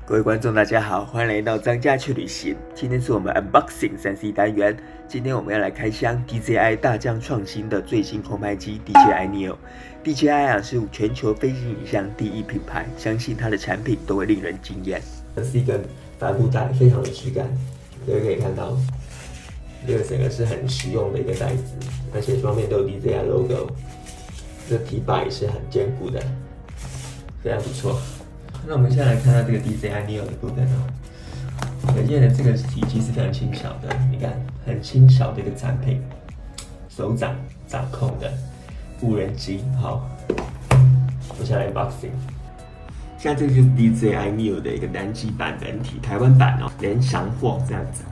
各位观众，大家好，欢迎来到张家去旅行。今天是我们 Unboxing 3C 单元。今天我们要来开箱 DJI 大疆创新的最新空拍机 DJI Neo。DJI 是全球飞行影像第一品牌，相信它的产品都会令人惊艳。这是一个帆布袋，非常有质感。各位可以看到，这个整个是很实用的一个袋子，而且双面都有 DJI logo。这提把也是很坚固的，非常不错。那我们现在来看到这个 DJI Neo 的部分哦，可见的这个体积是非常轻巧的，你看很轻巧的一个产品，手掌掌控的无人机。好，我先来 unboxing。现在这个就是 DJI Neo 的一个单机版本体，台湾版哦，连详货这样子。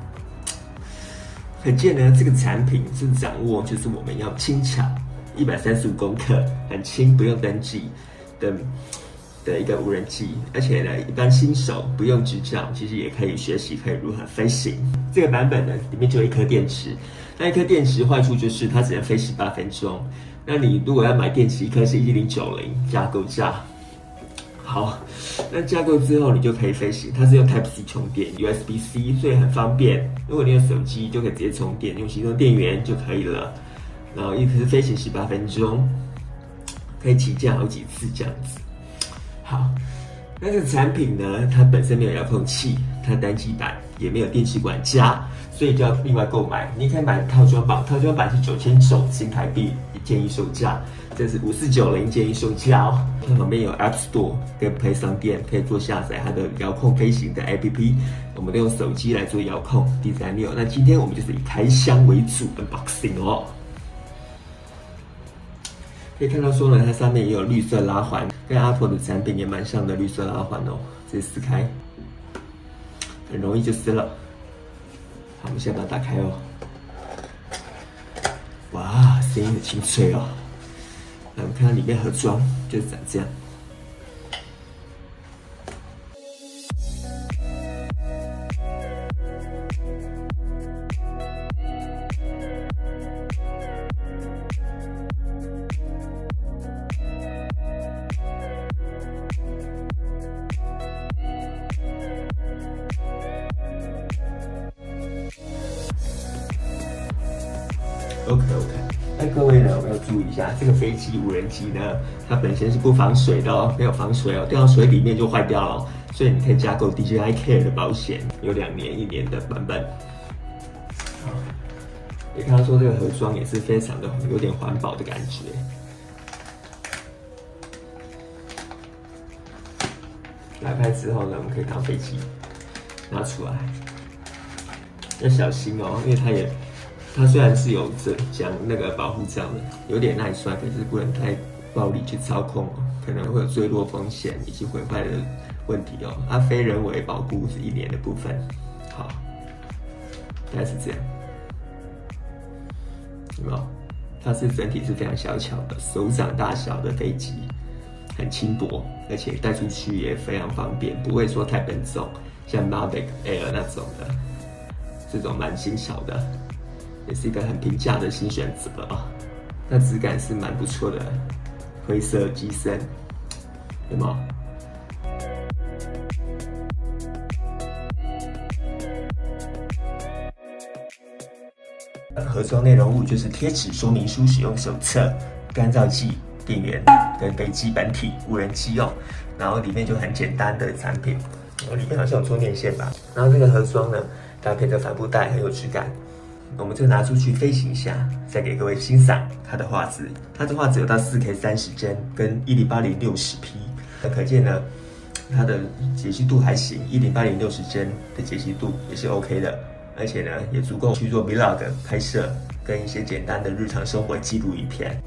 可见呢，这个产品是掌握就是我们要轻巧，135公克，很轻，不用登记的一个无人机，而且呢，一般新手不用执照，其实也可以学习可以如何飞行。这个版本呢，里面就有一颗电池，那一颗电池坏处就是它只能飞18分钟。那你如果要买电池，一颗是1090加购价。好，那加购之后你就可以飞行，它是用 Type C 充电 ，USB-C， 所以很方便。如果你有手机，就可以直接充电，用行动电源就可以了。然后一直飞行18分钟，可以起降好几次这样子。好，那这个产品呢，它本身没有遥控器，它单机版也没有电池管家，所以就要另外购买。你可以买套装版，套装版是9900新台币建议售价，这是5490建议售价哦。它旁边有 App Store 跟 Play 商店，可以做下载它的遥控飞行的 APP。我们都用手机来做遥控 DJI Neo。那今天我们就是以开箱为主 unboxing 哦。可以看到说呢，它上面也有绿色拉环，跟阿婆的产品也蛮像的绿色拉环哦。直接撕开，很容易就撕了。好，我们现在把它打开哦。哇，声音很清脆哦。来，我们看到里面盒装就是长这样。OK， 那各位呢，我要注意一下，这个飞机无人机呢，它本身是不防水的哦，没有防水哦，掉到水里面就坏掉了哦，所以你可以加购 DJI Care 的保险，有2年、1年的版本。好，也看到说这个盒装也是非常的有点环保的感觉。打开之后呢，我们可以当飞机拿出来，要小心哦，因为它虽然是有讲那个保护罩的，有点耐摔，可是不能太暴力去操控哦，可能会有坠落风险以及毁坏的问题哦。它非人为保护是1年的部分。好，大概是这样，有没有？它是整体是非常小巧的，手掌大小的飞机，很轻薄，而且带出去也非常方便，不会说太笨重，像 Mavic Air 那种的，这种蛮轻巧的。也是一个很平价的新选择啊，那质感是蛮不错的，灰色机身，有没有？盒装内容物就是贴纸说明书、使用手册、干燥剂、电源跟飞机本体无人机用，然后里面就很简单的产品，里面好像有充电线吧。然后这个盒装呢，搭配着帆布袋，很有质感。我们就拿出去飞行一下，再给各位欣赏它的画质。它的画质有到4K 30帧跟1080 60P， 可见呢，它的解析度还行，1080 60帧的解析度也是 OK 的，而且呢，也足够去做 Vlog 拍摄跟一些简单的日常生活记录影片。